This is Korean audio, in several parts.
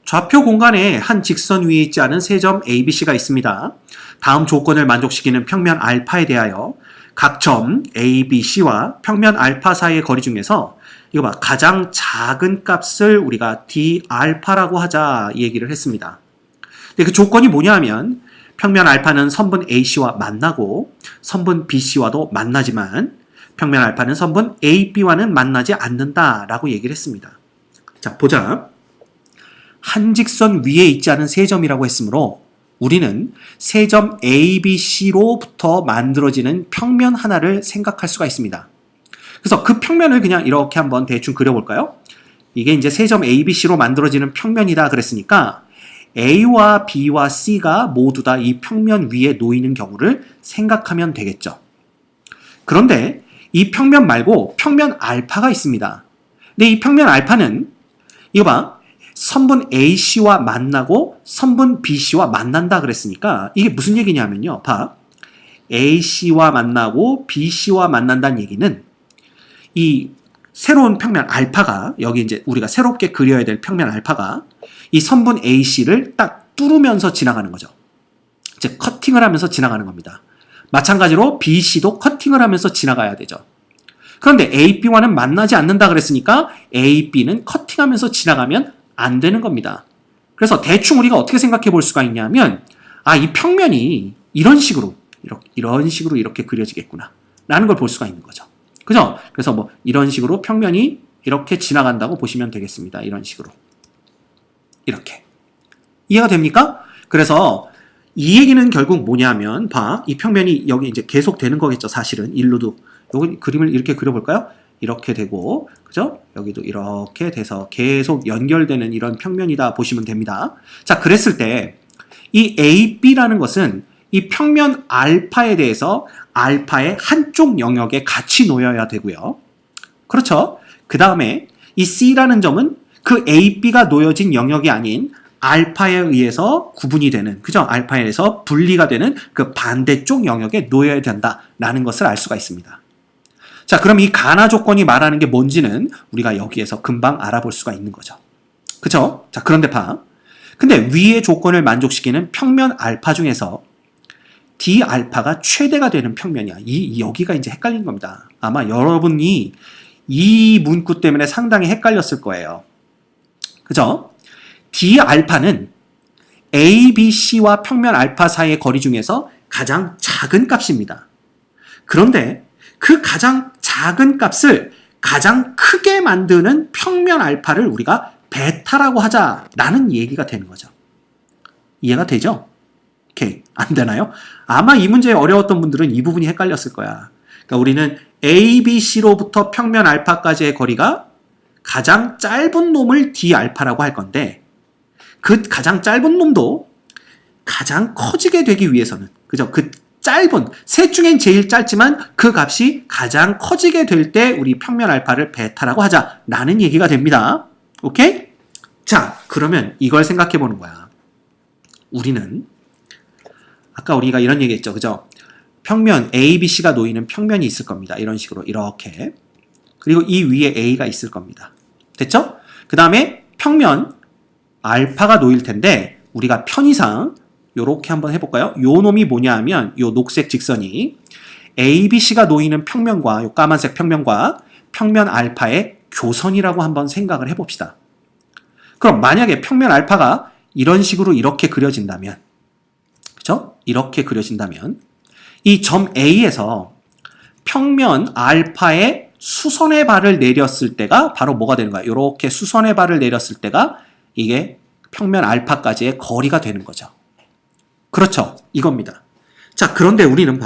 좌표 공간에 한 직선 위에 있지 않은 세 점 ABC가 있습니다. 다음 조건을 만족시키는 평면 알파에 대하여 각 점 ABC와 평면 알파 사이의 거리 중에서 이거 봐, 가장 작은 값을 우리가 D 알파라고 하자 이 얘기를 했습니다. 근데 그 조건이 뭐냐 하면 평면 알파는 선분 AC와 만나고 선분 BC와도 만나지만 평면 알파는 선분 AB와는 만나지 않는다라고 얘기를 했습니다. 자, 보자. 한 직선 위에 있지 않은 세 점이라고 했으므로 우리는 세 점 ABC로부터 만들어지는 평면 하나를 생각할 수가 있습니다. 그래서 그 평면을 그냥 이렇게 한번 대충 그려볼까요? 이게 이제 세 점 ABC로 만들어지는 평면이다 그랬으니까 A와 B와 C가 모두 다 이 평면 위에 놓이는 경우를 생각하면 되겠죠. 그런데 이 평면 말고 평면 알파가 있습니다. 근데 이 평면 알파는 이거 봐. 선분 AC와 만나고 선분 BC와 만난다 그랬으니까 이게 무슨 얘기냐면요. 봐. AC와 만나고 BC와 만난다는 얘기는 이 새로운 평면 알파가 여기 이제 우리가 새롭게 그려야 될 평면 알파가 이 선분 AC를 딱 뚫으면서 지나가는 거죠. 즉 커팅을 하면서 지나가는 겁니다. 마찬가지로 BC도 커팅을 하면서 지나가야 되죠. 그런데 AB와는 만나지 않는다 그랬으니까 AB는 커팅하면서 지나가면 안 되는 겁니다. 그래서 대충 우리가 어떻게 생각해 볼 수가 있냐면 이 평면이 이런 식으로 이렇게 그려지겠구나 라는 걸 볼 수가 있는 거죠. 그죠? 그래서 뭐 이런 식으로 평면이 이렇게 지나간다고 보시면 되겠습니다. 이런 식으로 이렇게 이해가 됩니까? 그래서 이 얘기는 결국 뭐냐면 이 평면이 여기 이제 계속 되는 거겠죠. 사실은 일로도 여기 그림을 이렇게 그려볼까요? 이렇게 되고 그죠? 여기도 이렇게 돼서 계속 연결되는 이런 평면이다 보시면 됩니다. 자, 그랬을 때 이 AB라는 것은 이 평면 알파에 대해서 알파의 한쪽 영역에 같이 놓여야 되고요. 그렇죠? 그 다음에 이 C라는 점은 그 AB가 놓여진 영역이 아닌 알파에 의해서 구분이 되는, 그죠? 알파에 의해서 분리가 되는 그 반대쪽 영역에 놓여야 된다라는 것을 알 수가 있습니다. 자, 그럼 이 가나 조건이 말하는 게 뭔지는 우리가 여기에서 금방 알아볼 수가 있는 거죠. 그쵸? 자, 그런데 근데 위의 조건을 만족시키는 평면 알파 중에서 D 알파가 최대가 되는 평면이야. 여기가 이제 헷갈린 겁니다. 아마 여러분이 이 문구 때문에 상당히 헷갈렸을 거예요. 그죠? D 알파는 A, B, C와 평면 알파 사이의 거리 중에서 가장 작은 값입니다. 그런데 그 가장 작은 값을 가장 크게 만드는 평면 알파를 우리가 베타라고 하자라는 얘기가 되는 거죠. 이해가 되죠? 오케이. 안 되나요? 아마 이 문제에 어려웠던 분들은 이 부분이 헷갈렸을 거야. 그러니까 우리는 A, B, C로부터 평면 알파까지의 거리가 가장 짧은 놈을 D 알파라고 할 건데 그 가장 짧은 놈도 가장 커지게 되기 위해서는 그죠? 그 짧은 셋 중엔 제일 짧지만 그 값이 가장 커지게 될 때 우리 평면 알파를 베타라고 하자라는 얘기가 됩니다. 오케이? 자, 그러면 이걸 생각해 보는 거야. 우리는 아까 우리가 이런 얘기했죠. 그죠? 평면 A, B, C가 놓이는 평면이 있을 겁니다. 이런 식으로 이렇게. 그리고 이 위에 A가 있을 겁니다. 됐죠? 그 다음에 평면 알파가 놓일 텐데 우리가 편의상 요렇게 한번 해볼까요? 요 놈이 뭐냐 하면 요 녹색 직선이 A, B, C가 놓이는 평면과 요 까만색 평면과 평면 알파의 교선이라고 한번 생각을 해봅시다. 그럼 만약에 평면 알파가 이런 식으로 이렇게 그려진다면 그죠? 이렇게 그려진다면 이 점 A에서 평면 알파의 수선의 발을 내렸을 때가 바로 뭐가 되는 거야? 이렇게 수선의 발을 내렸을 때가 이게 평면 알파까지의 거리가 되는 거죠. 그렇죠. 이겁니다. 자, 그런데 우리는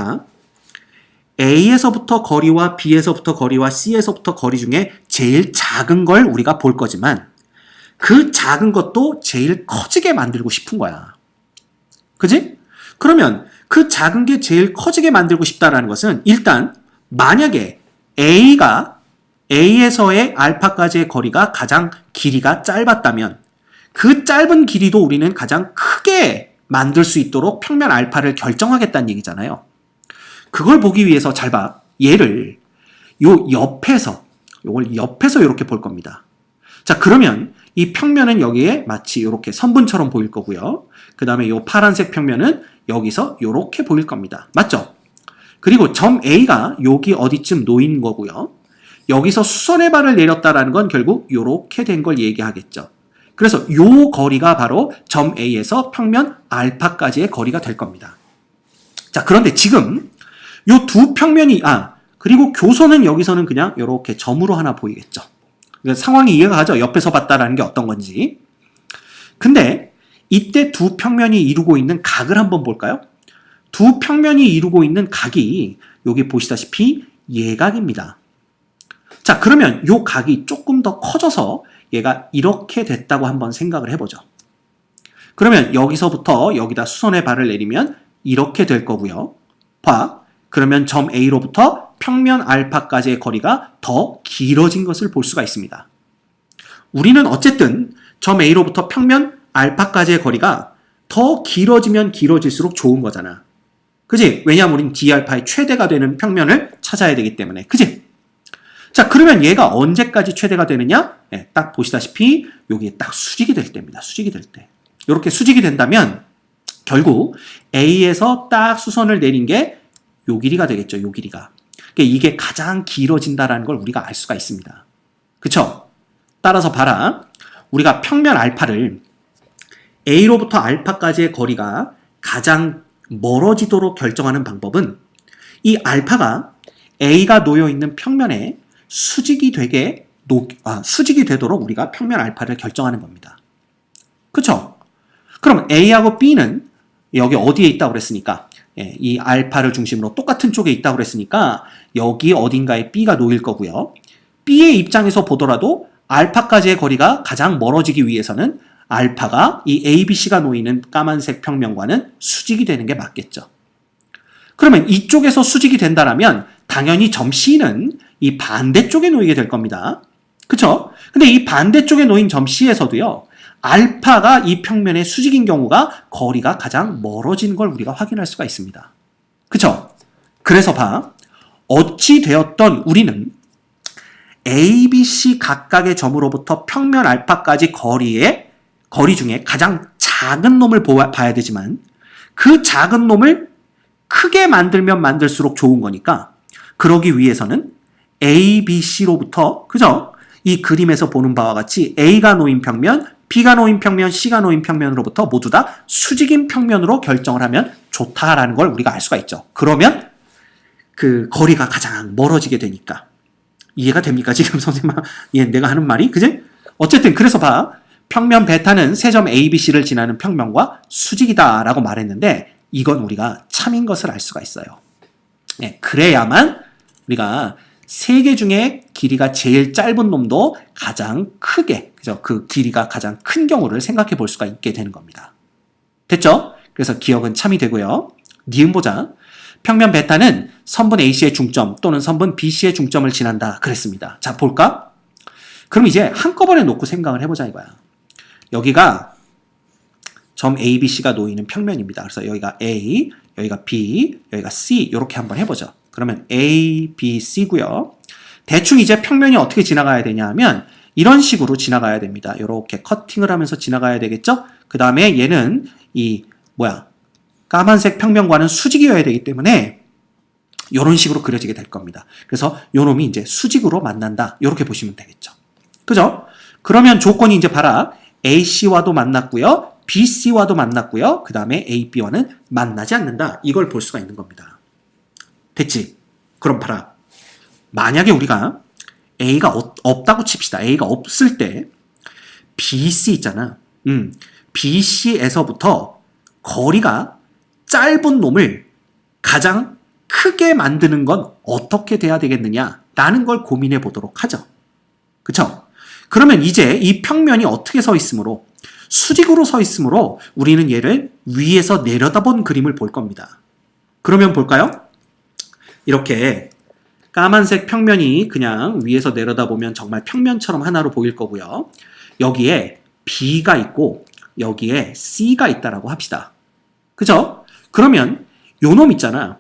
A에서부터 거리와 B에서부터 거리와 C에서부터 거리 중에 제일 작은 걸 우리가 볼 거지만 그 작은 것도 제일 커지게 만들고 싶은 거야. 그지? 그러면 그 작은 게 제일 커지게 만들고 싶다라는 것은 일단 만약에 A에서의 알파까지의 거리가 가장 길이가 짧았다면 그 짧은 길이도 우리는 가장 크게 만들 수 있도록 평면 알파를 결정하겠다는 얘기잖아요. 그걸 보기 위해서 잘 봐. 얘를 요걸 옆에서 이렇게 볼 겁니다. 자, 그러면 이 평면은 여기에 마치 이렇게 선분처럼 보일 거고요. 그 다음에 이 파란색 평면은 여기서 이렇게 보일 겁니다. 맞죠? 그리고 점 A가 여기 어디쯤 놓인 거고요. 여기서 수선의 발을 내렸다라는 건 결국 이렇게 된 걸 얘기하겠죠. 그래서 이 거리가 바로 점 A에서 평면 알파까지의 거리가 될 겁니다. 자, 그런데 지금 이 두 평면이 그리고 교선은 여기서는 그냥 이렇게 점으로 하나 보이겠죠. 그러니까 상황이 이해가 가죠. 옆에서 봤다라는 게 어떤 건지. 근데 이때 두 평면이 이루고 있는 각을 한번 볼까요? 두 평면이 이루고 있는 각이 여기 보시다시피 예각입니다. 자, 그러면 이 각이 조금 더 커져서 얘가 이렇게 됐다고 한번 생각을 해보죠. 그러면 여기서부터 여기다 수선의 발을 내리면 이렇게 될 거고요. 그러면 점 A로부터 평면 알파까지의 거리가 더 길어진 것을 볼 수가 있습니다. 우리는 어쨌든 점 A로부터 평면 알파까지의 거리가 더 길어지면 길어질수록 좋은 거잖아. 그지? 왜냐하면 우린 D알파의 최대가 되는 평면을 찾아야 되기 때문에. 그지? 자, 그러면 얘가 언제까지 최대가 되느냐? 네, 딱 보시다시피 여기에 딱 수직이 될 때입니다. 수직이 될 때. 이렇게 수직이 된다면 결국 A에서 딱 수선을 내린 게 요 길이가 되겠죠. 요 길이가. 그러니까 이게 가장 길어진다라는 걸 우리가 알 수가 있습니다. 그쵸? 따라서 봐라. 우리가 평면 알파를 A로부터 알파까지의 거리가 가장 멀어지도록 결정하는 방법은 이 알파가 A가 놓여있는 평면에 수직이 되도록 우리가 평면 알파를 결정하는 겁니다. 그쵸? 그럼 A하고 B는 여기 어디에 있다고 그랬으니까 이 알파를 중심으로 똑같은 쪽에 있다고 그랬으니까 여기 어딘가에 B가 놓일 거고요. B의 입장에서 보더라도 알파까지의 거리가 가장 멀어지기 위해서는 알파가 이 ABC가 놓이는 까만색 평면과는 수직이 되는 게 맞겠죠. 그러면 이쪽에서 수직이 된다라면 당연히 점 C는 이 반대쪽에 놓이게 될 겁니다. 그쵸? 근데 이 반대쪽에 놓인 점 C에서도요. 알파가 이 평면의 수직인 경우가 거리가 가장 멀어진 걸 우리가 확인할 수가 있습니다. 그쵸? 그래서 어찌 되었던 우리는 A, B, C 각각의 점으로부터 평면 알파까지 거리 중에 가장 작은 놈을 봐야 되지만 그 작은 놈을 크게 만들면 만들수록 좋은 거니까 그러기 위해서는 A, B, C로부터 그죠? 이 그림에서 보는 바와 같이 A가 놓인 평면, B가 놓인 평면, C가 놓인 평면으로부터 모두 다 수직인 평면으로 결정을 하면 좋다라는 걸 우리가 알 수가 있죠. 그러면 그 거리가 가장 멀어지게 되니까. 이해가 됩니까? 지금 선생님, 내가 하는 말이? 그지? 어쨌든 그래서 평면 베타는 세 점 A, B, C를 지나는 평면과 수직이다라고 말했는데 이건 우리가 참인 것을 알 수가 있어요. 그래야만 우리가 세 개 중에 길이가 제일 짧은 놈도 가장 크게, 그죠? 그 길이가 가장 큰 경우를 생각해 볼 수가 있게 되는 겁니다. 됐죠? 그래서 기억은 참이 되고요. 니은 보자. 평면 베타는 선분 AC의 중점 또는 선분 BC의 중점을 지난다 그랬습니다. 자, 볼까? 그럼 이제 한꺼번에 놓고 생각을 해보자 이거야. 여기가 점 A, B, C가 놓이는 평면입니다. 그래서 여기가 A, 여기가 B, 여기가 C 이렇게 한번 해보죠. 그러면 A, B, C고요. 대충 이제 평면이 어떻게 지나가야 되냐 하면 이런 식으로 지나가야 됩니다. 이렇게 커팅을 하면서 지나가야 되겠죠? 그 다음에 얘는 까만색 평면과는 수직이어야 되기 때문에 이런 식으로 그려지게 될 겁니다. 그래서 요 놈이 이제 수직으로 만난다. 이렇게 보시면 되겠죠. 그죠? 그러면 조건이 이제 봐라. AC와도 만났고요. BC와도 만났고요. 그 다음에 AB와는 만나지 않는다. 이걸 볼 수가 있는 겁니다. 됐지? 그럼 봐라. 만약에 우리가 A가 없다고 칩시다. A가 없을 때 BC 있잖아. BC에서부터 거리가 짧은 놈을 가장 크게 만드는 건 어떻게 돼야 되겠느냐라는 걸 고민해 보도록 하죠. 그쵸? 그러면 이제 이 평면이 어떻게 서 있으므로 수직으로 서 있으므로 우리는 얘를 위에서 내려다본 그림을 볼 겁니다. 그러면 볼까요? 이렇게 까만색 평면이 그냥 위에서 내려다보면 정말 평면처럼 하나로 보일 거고요. 여기에 B가 있고 여기에 C가 있다라고 합시다. 그죠? 그러면 요 놈 있잖아.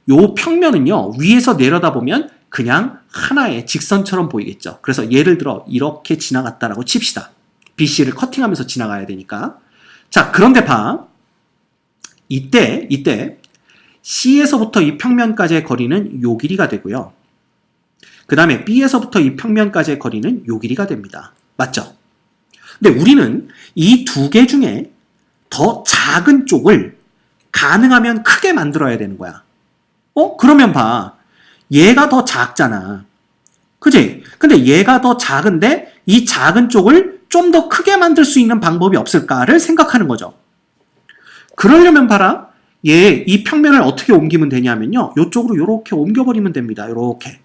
요 평면은요. 위에서 내려다보면 그냥 하나의 직선처럼 보이겠죠. 그래서 예를 들어 이렇게 지나갔다라고 칩시다. BC를 커팅하면서 지나가야 되니까. 자, 그런데 봐. 이때 C에서부터 이 평면까지의 거리는 요 길이가 되고요. 그 다음에 B에서부터 이 평면까지의 거리는 요 길이가 됩니다. 맞죠? 근데 우리는 이 두 개 중에 더 작은 쪽을 가능하면 크게 만들어야 되는 거야. 그러면 봐. 얘가 더 작잖아. 그지? 근데 얘가 더 작은데 이 작은 쪽을 좀 더 크게 만들 수 있는 방법이 없을까를 생각하는 거죠. 그러려면 봐라. 이 평면을 어떻게 옮기면 되냐면요. 이쪽으로 이렇게 옮겨버리면 됩니다. 이렇게.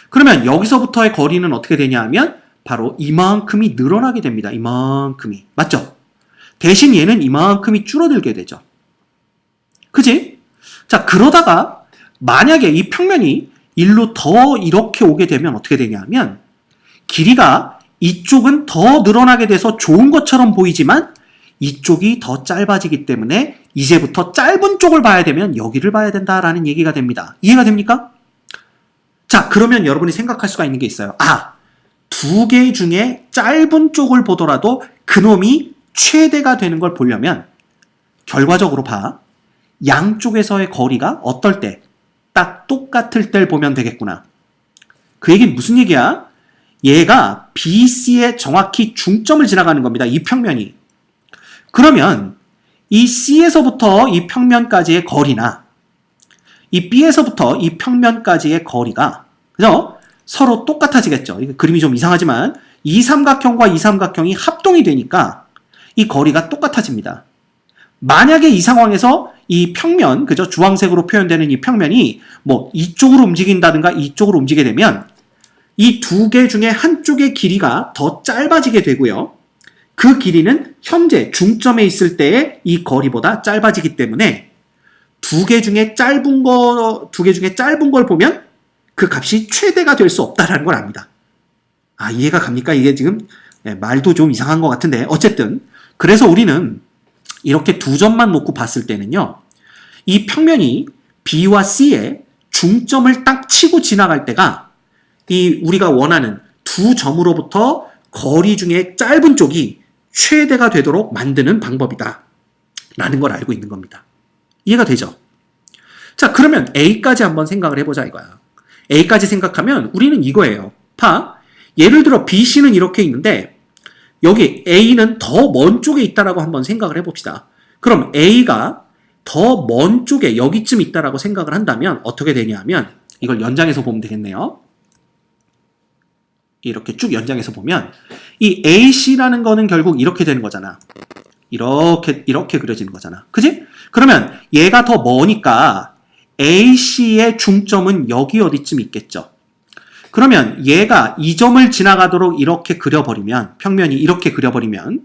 그러면 여기서부터의 거리는 어떻게 되냐 하면 바로 이만큼이 늘어나게 됩니다. 이만큼이. 맞죠? 대신 얘는 이만큼이 줄어들게 되죠. 그지? 자, 그러다가 만약에 이 평면이 일로 더 이렇게 오게 되면 어떻게 되냐면 길이가 이쪽은 더 늘어나게 돼서 좋은 것처럼 보이지만 이쪽이 더 짧아지기 때문에 이제부터 짧은 쪽을 봐야 되면 여기를 봐야 된다라는 얘기가 됩니다. 이해가 됩니까? 자, 그러면 여러분이 생각할 수가 있는 게 있어요. 두 개 중에 짧은 쪽을 보더라도 그놈이 최대가 되는 걸 보려면 결과적으로 봐. 양쪽에서의 거리가 어떨 때? 딱 똑같을 때를 보면 되겠구나. 그 얘기는 무슨 얘기야? 얘가 BC의 정확히 중점을 지나가는 겁니다. 이 평면이. 그러면 이 C에서부터 이 평면까지의 거리나 이 B에서부터 이 평면까지의 거리가 그죠? 서로 똑같아지겠죠. 그림이 좀 이상하지만 이 삼각형과 이 삼각형이 합동이 되니까 이 거리가 똑같아집니다. 만약에 이 상황에서 이 평면, 그죠? 주황색으로 표현되는 이 평면이 뭐 이쪽으로 움직인다든가 이쪽으로 움직이게 되면 이 두 개 중에 한쪽의 길이가 더 짧아지게 되고요. 그 길이는 현재 중점에 있을 때의 이 거리보다 짧아지기 때문에 두 개 중에 짧은 걸 보면 그 값이 최대가 될 수 없다라는 걸 압니다. 이해가 갑니까? 이게 지금 말도 좀 이상한 것 같은데 어쨌든 그래서 우리는 이렇게 두 점만 놓고 봤을 때는요. 이 평면이 B와 C의 중점을 딱 치고 지나갈 때가 이 우리가 원하는 두 점으로부터 거리 중에 짧은 쪽이 최대가 되도록 만드는 방법이다. 라는 걸 알고 있는 겁니다. 이해가 되죠? 자, 그러면 A까지 한번 생각을 해보자 이거야. A까지 생각하면 우리는 이거예요. 예를 들어 BC는 이렇게 있는데 여기 A는 더 먼 쪽에 있다라고 한번 생각을 해봅시다. 그럼 A가 더 먼 쪽에 여기쯤 있다라고 생각을 한다면 어떻게 되냐면 이걸 연장해서 보면 되겠네요. 이렇게 쭉 연장해서 보면 이 AC라는 거는 결국 이렇게 되는 거잖아. 이렇게 그려지는 거잖아. 그지? 그러면 얘가 더 머니까 AC의 중점은 여기 어디쯤 있겠죠. 그러면 얘가 이 점을 지나가도록 이렇게 그려버리면 평면이 이렇게 그려버리면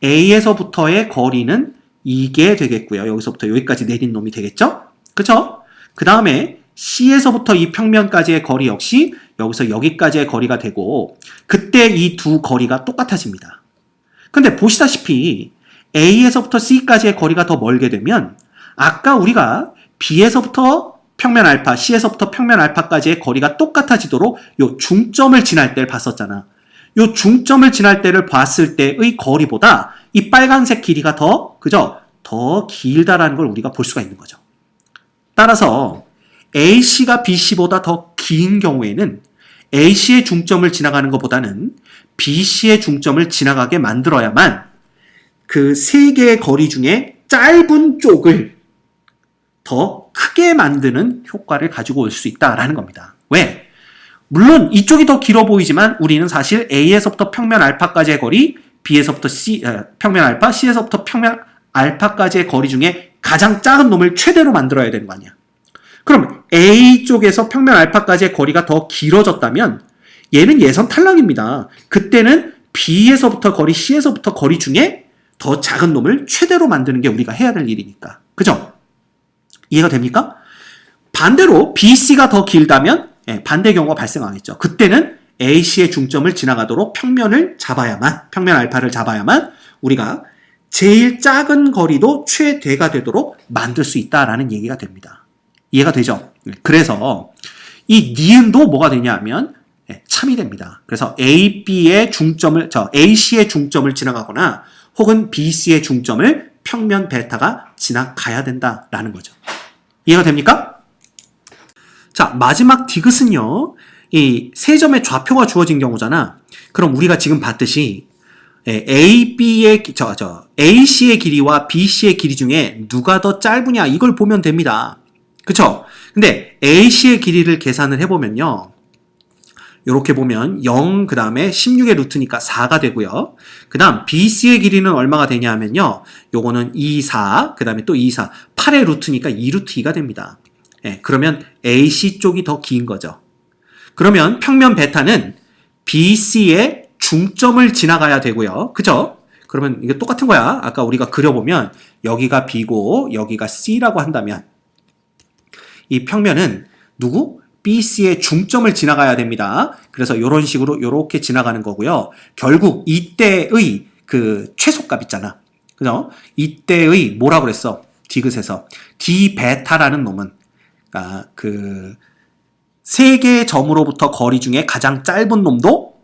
A에서부터의 거리는 이게 되겠고요. 여기서부터 여기까지 내린 놈이 되겠죠? 그쵸? 그 다음에 C에서부터 이 평면까지의 거리 역시 여기서 여기까지의 거리가 되고 그때 이 두 거리가 똑같아집니다. 근데 보시다시피 A에서부터 C까지의 거리가 더 멀게 되면 아까 우리가 B에서부터 평면 알파, C에서부터 평면 알파까지의 거리가 똑같아지도록 요 중점을 지날 때를 봤었잖아. 요 중점을 지날 때를 봤을 때의 거리보다 이 빨간색 길이가 더 길다라는 걸 우리가 볼 수가 있는 거죠. 따라서 AC가 BC보다 더 긴 경우에는 AC의 중점을 지나가는 것보다는 BC의 중점을 지나가게 만들어야만 그 세 개의 거리 중에 짧은 쪽을 더 크게 만드는 효과를 가지고 올 수 있다라는 겁니다. 왜? 물론 이쪽이 더 길어 보이지만 우리는 사실 A에서부터 평면 알파까지의 거리, B에서부터 평면 알파, C에서부터 평면 알파까지의 거리 중에 가장 작은 놈을 최대로 만들어야 되는 거 아니야. 그럼 A 쪽에서 평면 알파까지의 거리가 더 길어졌다면 얘는 예선 탈락입니다. 그때는 B에서부터 거리, C에서부터 거리 중에 더 작은 놈을 최대로 만드는 게 우리가 해야 될 일이니까. 그죠? 이해가 됩니까? 반대로 BC가 더 길다면 반대 경우가 발생하겠죠. 그때는 AC의 중점을 지나가도록 평면 알파를 잡아야만 우리가 제일 작은 거리도 최대가 되도록 만들 수 있다라는 얘기가 됩니다. 이해가 되죠? 그래서 이 니은도 뭐가 되냐 하면 참이 됩니다. 그래서 AC의 중점을 지나가거나 혹은 BC의 중점을 평면 베타가 지나가야 된다라는 거죠. 이해가 됩니까? 자, 마지막 디귿은요. 이 세 점의 좌표가 주어진 경우잖아. 그럼 우리가 지금 봤듯이 AC의 길이와 BC의 길이 중에 누가 더 짧으냐 이걸 보면 됩니다. 그쵸? 근데 AC의 길이를 계산을 해보면요. 요렇게 보면 0, 그 다음에 16의 루트니까 4가 되고요. 그 다음 BC의 길이는 얼마가 되냐 하면요. 요거는 2, 4, 그 다음에 또 2, 4, 8의 루트니까 2루트 2가 됩니다. 그러면 AC 쪽이 더 긴 거죠. 그러면 평면 베타는 BC의 중점을 지나가야 되고요. 그죠? 그러면 이게 똑같은 거야. 아까 우리가 그려보면 여기가 B고 여기가 C라고 한다면 이 평면은 누구? BC의 중점을 지나가야 됩니다. 그래서 이런 식으로 이렇게 지나가는 거고요. 결국 이때의 그 최소값 있잖아. 그죠? 이때의 뭐라고 그랬어? 디귿에서 D 베타라는 놈은 그 세 개의 점으로부터 거리 중에 가장 짧은 놈도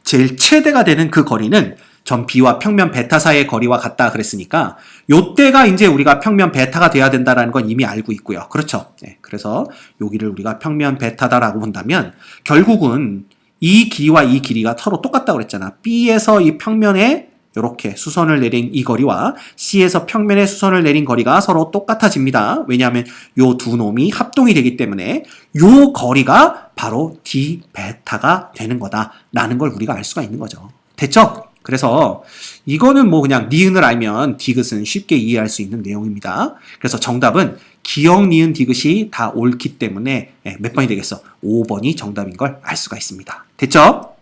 제일 최대가 되는 그 거리는 점 B와 평면 베타 사이의 거리와 같다 그랬으니까 요때가 이제 우리가 평면 베타가 돼야 된다는 건 이미 알고 있고요. 그렇죠? 그래서 여기를 우리가 평면 베타다라고 본다면 결국은 이 길이와 이 길이가 서로 똑같다고 그랬잖아. B에서 이 평면에 이렇게 수선을 내린 이 거리와 C에서 평면에 수선을 내린 거리가 서로 똑같아집니다. 왜냐하면 요 두 놈이 합동이 되기 때문에 요 거리가 바로 D 베타가 되는 거다라는 걸 우리가 알 수가 있는 거죠. 됐죠? 그래서 이거는 뭐 그냥 니은을 알면 디귿은 쉽게 이해할 수 있는 내용입니다. 그래서 정답은 기역, 니은, 디귿이 다 옳기 때문에 몇 번이 되겠어? 5번이 정답인 걸 알 수가 있습니다. 됐죠?